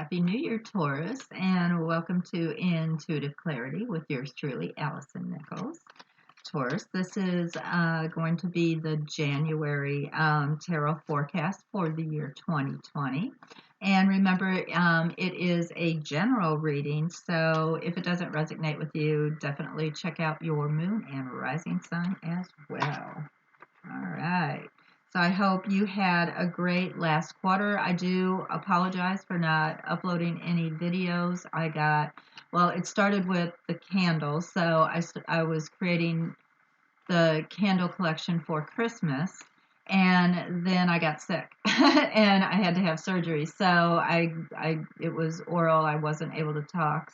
Happy New Year, Taurus, and welcome to Intuitive Clarity with yours truly, Allison Nichols. Taurus, this is going to be the January tarot forecast for the year 2020. And remember, it is a general reading, so if it doesn't resonate with you, definitely check out your moon and rising sign as well. All right. So I hope you had a great last quarter. I do apologize for not uploading any videos. It started with the candles. So I was creating the candle collection for Christmas, and then I got sick and I had to have surgery. So it was oral. I wasn't able to talk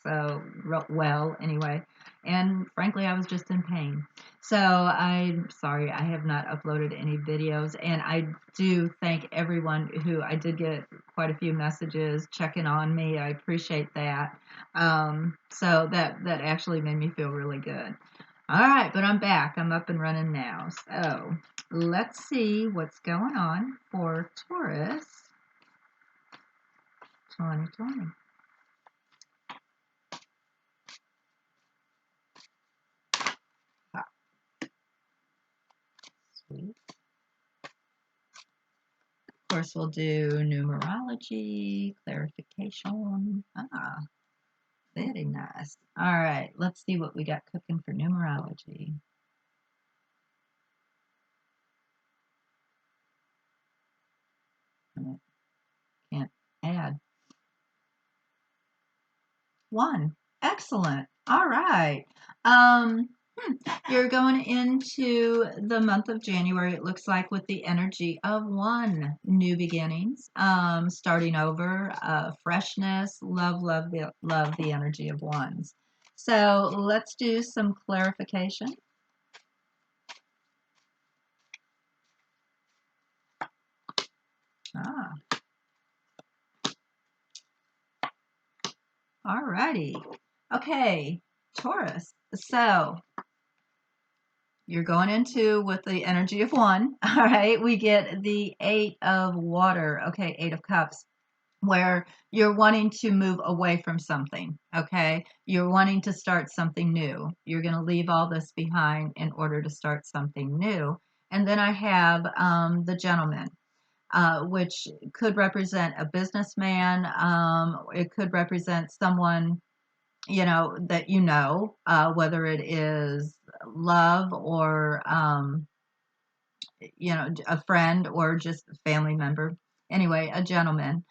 well anyway, and frankly I was just in pain. So I'm sorry I have not uploaded any videos, and I do thank everyone who I did get quite a few messages checking on me. I appreciate that. So that actually made me feel really good. All right, but I'm back. I'm up and running now. So let's see what's going on for Taurus 2020. Ah, sweet. Of course, we'll do numerology, clarification. Very nice. All right, let's see what we got cooking for numerology. Can't add. 1. Excellent. All right. Um, You're going into the month of January, it looks like, with the energy of 1, new beginnings, starting over, freshness, love the energy of 1s. So let's do some clarification. Ah, all righty. Okay, Taurus. So you're going into with the energy of 1. All right, we get the 8 of water. Okay, 8 of cups, where you're wanting to move away from something. Okay, you're wanting to start something new. You're going to leave all this behind in order to start something new. And then I have the gentleman, which could represent a businessman. It could represent someone that whether it is love or a friend or just a family member. Anyway, a gentleman.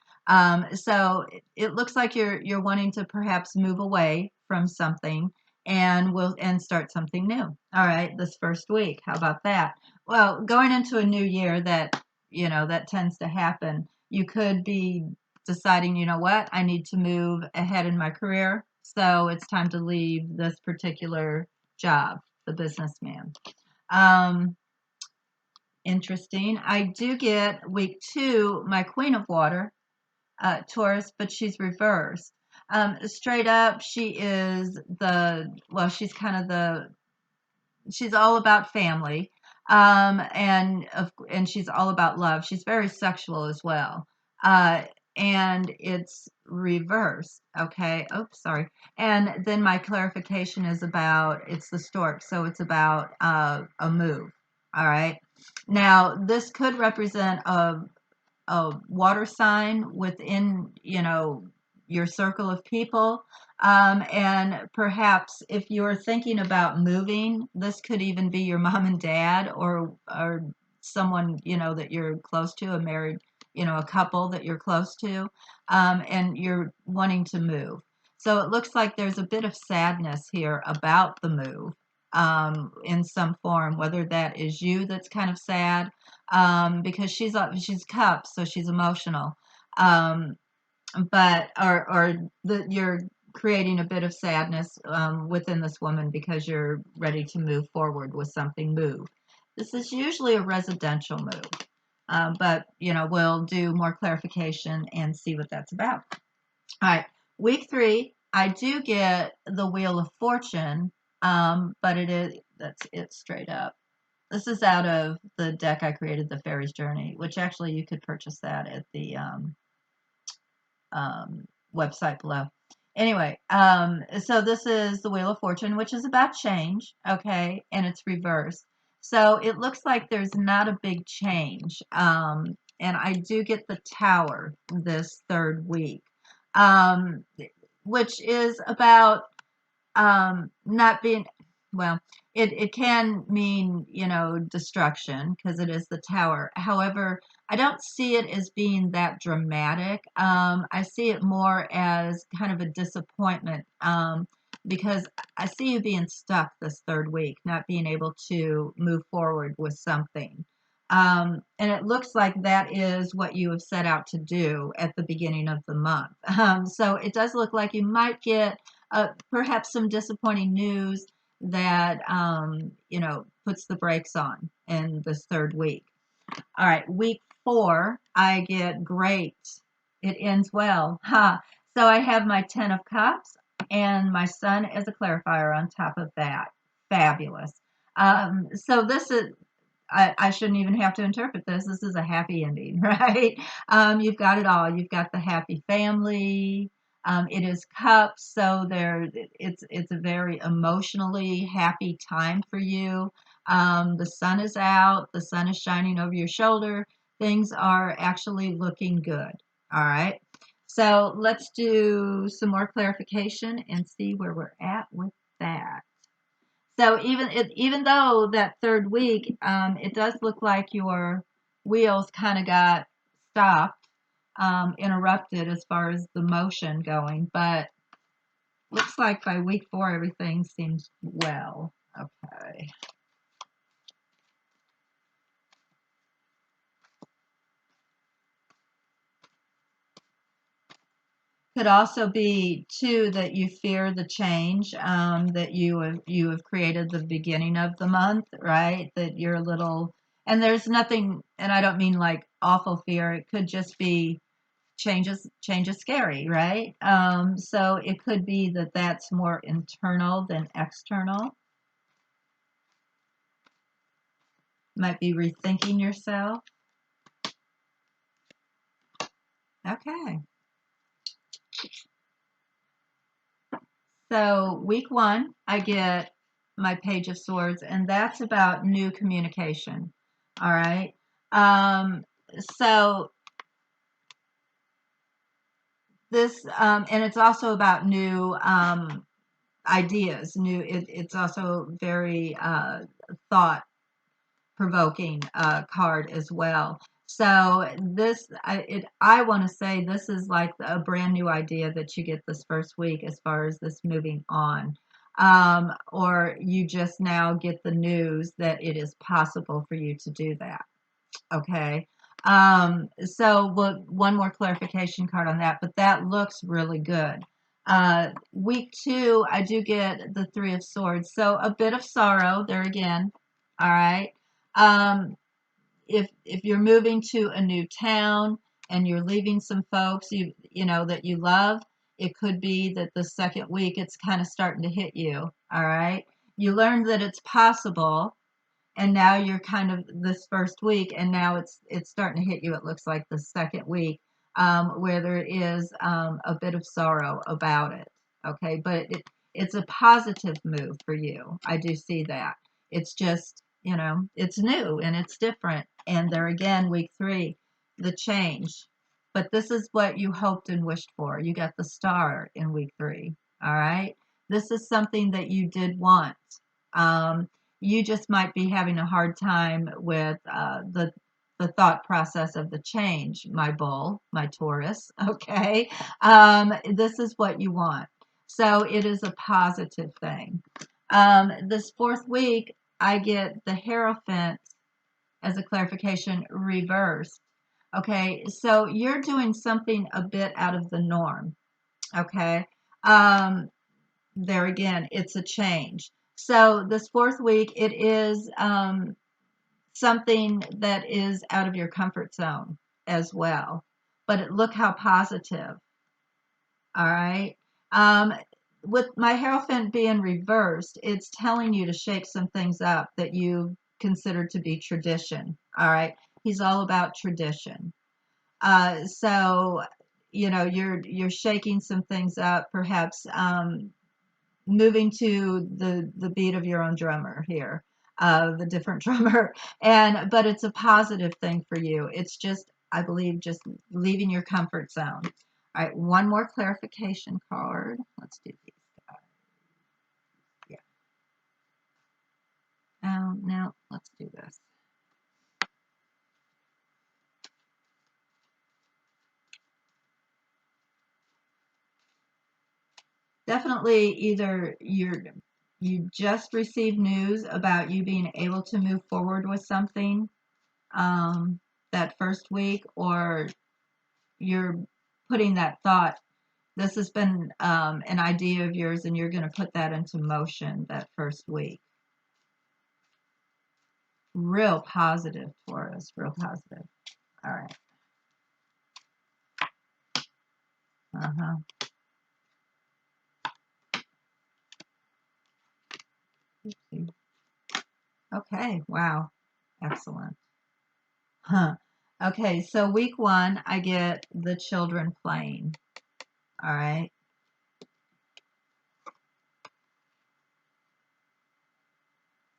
So it looks like you're wanting to perhaps move away from something and start something new. All right, this first week. How about that? Well, going into a new year, that tends to happen. You could be deciding, you know what, I need to move ahead in my career, so it's time to leave this particular job, the businessman. Um, Interesting. I do get week 2, my Queen of Water, Taurus, but she's reversed. Straight up, she's kind of she's all about family, and she's all about love. She's very sexual as well, and it's reversed. Okay. Oops, sorry. And then my clarification is it's the stork, so it's about a move. All right. Now this could represent a water sign within, your circle of people. And perhaps if you're thinking about moving, this could even be your mom and dad or someone, that you're close to, a married, a couple that you're close to, and you're wanting to move. So it looks like there's a bit of sadness here about the move, in some form, whether that is you that's kind of sad, because she's cups, so she's emotional. Um, but you're creating a bit of sadness within this woman because you're ready to move forward with something. Move. This is usually a residential move, but we'll do more clarification and see what that's about. All right, week 3, I do get the Wheel of Fortune, but that's it straight up. This is out of the deck I created, the Fairy's Journey, which actually you could purchase that at the website below. Anyway, so this is the Wheel of Fortune, which is about change, okay, and it's reversed. So it looks like there's not a big change. And I do get the Tower this third week, um, which is about not being, well, it can mean, destruction because it is the Tower. However, I don't see it as being that dramatic. I see it more as kind of a disappointment, because I see you being stuck this third week, not being able to move forward with something. And it looks like that is what you have set out to do at the beginning of the month. So it does look like you might get perhaps some disappointing news that puts the brakes on in this third week. All right, week 4, I get great. It ends well. Ha. So I have my 10 of Cups and my Sun as a clarifier on top of that. Fabulous. So this is, I shouldn't even have to interpret this. This is a happy ending, right? You've got it all. You've got the happy family. It is cups, so it's a very emotionally happy time for you. The sun is out. The sun is shining over your shoulder. Things are actually looking good. All right. So let's do some more clarification and see where we're at with that. So even though that third week, it does look like your wheels kind of got stopped, interrupted as far as the motion going, but looks like by week 4 everything seems well. Okay. Could also be too that you fear the change, that you have created the beginning of the month, right? That you're a little, and there's nothing, and I don't mean like awful fear. It could just be change is scary, right? So it could be that that's more internal than external. Might be rethinking yourself. Okay. So week 1, I get my Page of Swords, and that's about new communication. All right. So this, and it's also about new ideas. It's also very thought provoking card as well. So this, I want to say this is like a brand new idea that you get this first week as far as this moving on. Or you just now get the news that it is possible for you to do that. Okay. So one more clarification card on that, but that looks really good. Week 2, I do get the Three of Swords. So a bit of sorrow there again. All right. Um, if you're moving to a new town and you're leaving some folks you know that you love, it could be that the second week it's kind of starting to hit you. All right. You learned that it's possible, and now you're kind of this first week, and now it's starting to hit you. It looks like the second week, where there is a bit of sorrow about it. Okay, but it's a positive move for you. I do see that. It's just, it's new and it's different. And there again, week 3, the change. But this is what you hoped and wished for. You got the star in week 3. All right. This is something that you did want. You just might be having a hard time with the thought process of the change, my bull, my Taurus. Okay. This is what you want. So it is a positive thing. This fourth week, I get the Hierophant as a clarification reversed. Okay. So you're doing something a bit out of the norm. Okay. There again, it's a change. So this fourth week, it is something that is out of your comfort zone as well. But look how positive. All right. Um, with my Hierophant being reversed, it's telling you to shake some things up that you consider to be tradition. All right. He's all about tradition. So you're shaking some things up, perhaps moving to the beat of your own drummer here, the different drummer, but it's a positive thing for you. It's just, I believe, just leaving your comfort zone. All right, one more clarification card. Let's do these guys. Yeah. Now let's do this. Definitely either you just received news about you being able to move forward with something um, that first week, or you're putting that thought. This has been an idea of yours, and you're going to put that into motion that first week. Real positive, Taurus. Real positive. All right. Uh-huh. Oopsie. Okay. Wow. Excellent. Huh. Okay. So week one, I get the children playing. All right.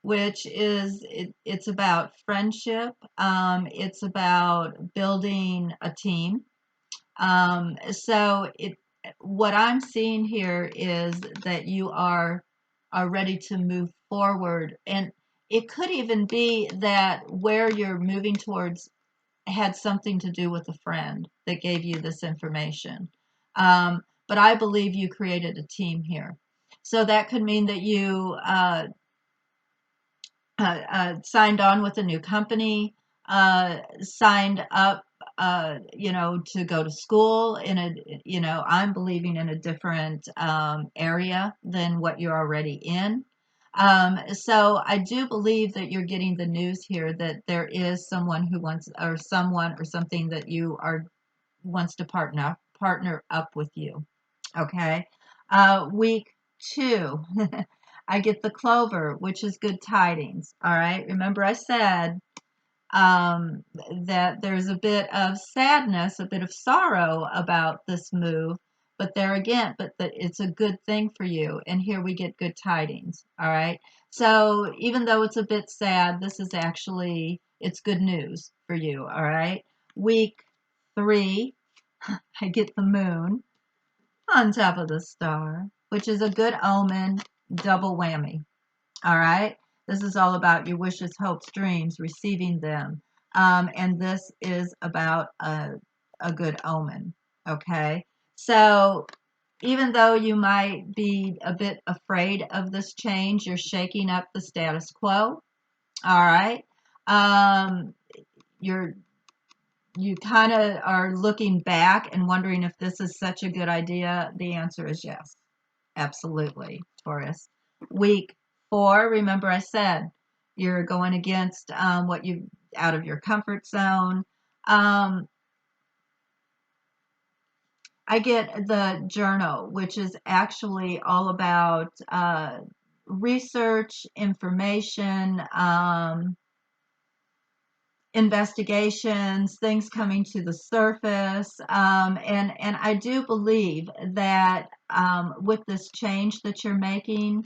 Which is it's about friendship. It's about building a team. So what I'm seeing here is that you are ready to move forward, and it could even be that where you're moving towards had something to do with a friend that gave you this information. But I believe you created a team here. So that could mean that you signed on with a new company, signed up, to go to school in I'm believing in a different area than what you're already in. So I do believe that you're getting the news here that there is someone who wants, or someone or something that you are wants to partner up with you. Okay. Week two, I get the clover, which is good tidings. All right. Remember, I said that there's a bit of sadness, a bit of sorrow about this move, but there again, but that it's a good thing for you. And here we get good tidings. All right. So even though it's a bit sad, this is actually, it's good news for you. All right. Week three, I get the moon on top of the star, which is a good omen, double whammy. All right. This is all about your wishes, hopes, dreams, receiving them. And this is about a good omen. Okay. So even though you might be a bit afraid of this change, you're shaking up the status quo. All right. Um, you're you kind of are looking back and wondering if this is such a good idea. The answer is yes. Absolutely, Taurus. Week four, remember I said you're going against what you out of your comfort zone. Um, I get the journal, which is actually all about research, information, investigations, things coming to the surface, and I do believe that with this change that you're making,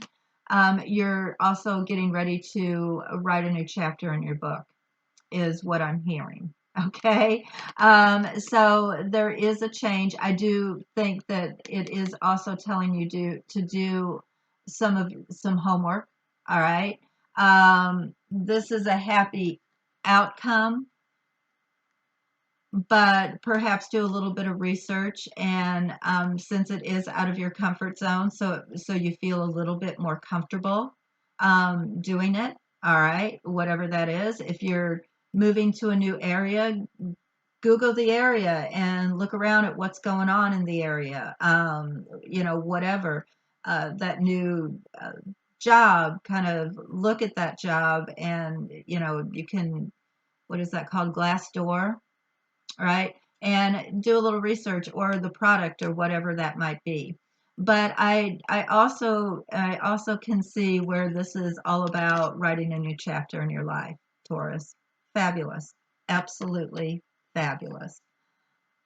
you're also getting ready to write a new chapter in your book, is what I'm hearing. Okay, so there is a change. I do think that it is also telling you to do some homework. All right, this is a happy outcome, but perhaps do a little bit of research, and since it is out of your comfort zone, so you feel a little bit more comfortable doing it. All right, whatever that is. If you're moving to a new area, Google the area and look around at what's going on in the area. Whatever that new job, kind of look at that job, and you can, what is that called, Glassdoor, right? And do a little research, or the product, or whatever that might be. But I also can see where this is all about writing a new chapter in your life, Taurus. Fabulous. Absolutely fabulous.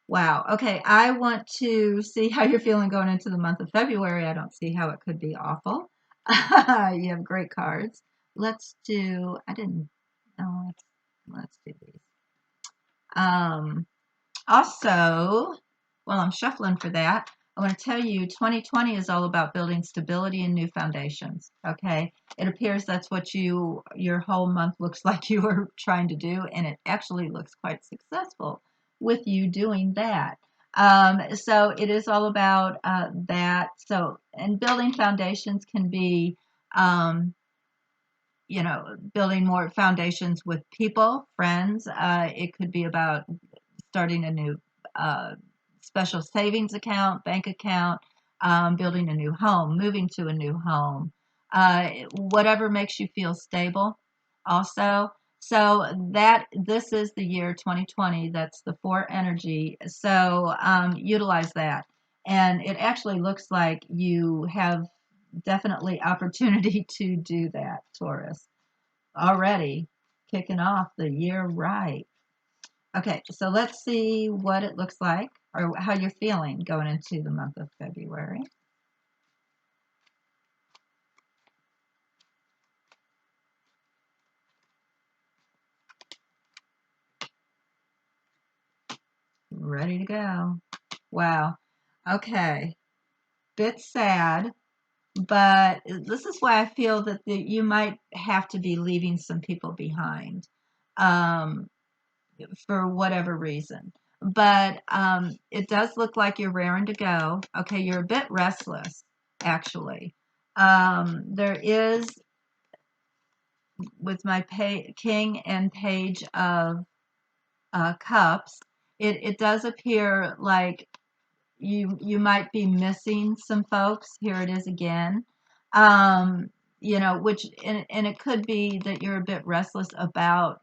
Wow. Okay. I want to see how you're feeling going into the month of February. I don't see how it could be awful. You have great cards. Let's do, I didn't, no, let's do these. Um, Also, while I'm shuffling for that, I want to tell you 2020 is all about building stability and new foundations. Okay. It appears that's what your whole month looks like you are trying to do, and it actually looks quite successful with you doing that. So it is all about that. So, and building foundations can be, um, building more foundations with people, friends. It could be about starting a new uh, special savings account, bank account, building a new home, moving to a new home, whatever makes you feel stable. Also, so that this is the year 2020. That's the four energy. So utilize that, and it actually looks like you have definitely opportunity to do that, Taurus. Already kicking off the year right. Okay, so let's see what it looks like or how you're feeling going into the month of February. Ready to go. Wow. Okay. Bit sad, but this is why I feel that you might have to be leaving some people behind um, for whatever reason. But it does look like you're raring to go. Okay, you're a bit restless, actually. There is with my king and page of cups, it does appear like you might be missing some folks. Here it is again. Which and it could be that you're a bit restless about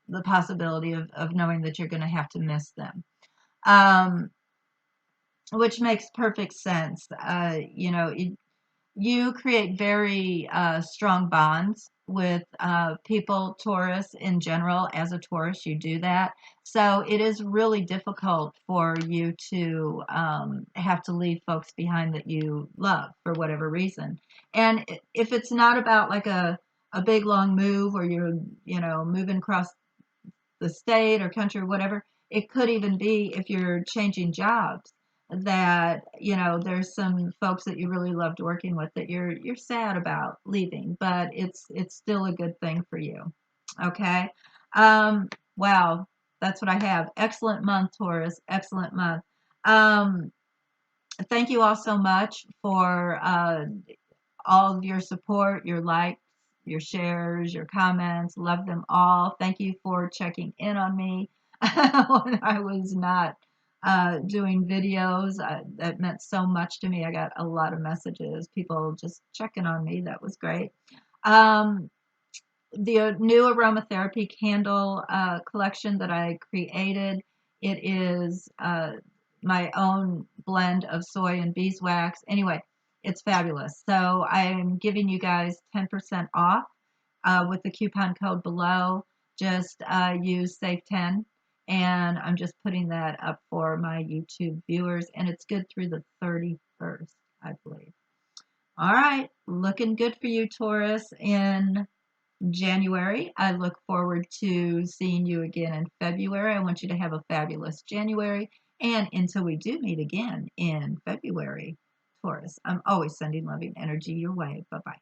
the possibility of knowing that you're going to have to miss them. Which makes perfect sense. You create very strong bonds with people, Taurus in general. As a Taurus, you do that. So it is really difficult for you to have to leave folks behind that you love for whatever reason. And if it's not about like a big long move or you're, moving across the state or country or whatever, it could even be if you're changing jobs that there's some folks that you really loved working with that you're sad about leaving, but it's still a good thing for you. Okay. Wow, that's what I have. Excellent month, Taurus. Excellent month. um Thank you all so much for all of your support, your likes, your shares, your comments. Love them all. Thank you for checking in on me when I was not doing videos. That meant so much to me. I got a lot of messages, people just checking on me. That was great. Um, the new aromatherapy candle collection that I created. It is my own blend of soy and beeswax. Anyway, it's fabulous. So I'm giving you guys 10% off with the coupon code below. Just use Save10. And I'm just putting that up for my YouTube viewers. And it's good through the 31st, I believe. All right. Looking good for you, Taurus. In January. I look forward to seeing you again in February. I want you to have a fabulous January. And until we do meet again in February, Taurus, I'm always sending loving energy your way. Bye bye.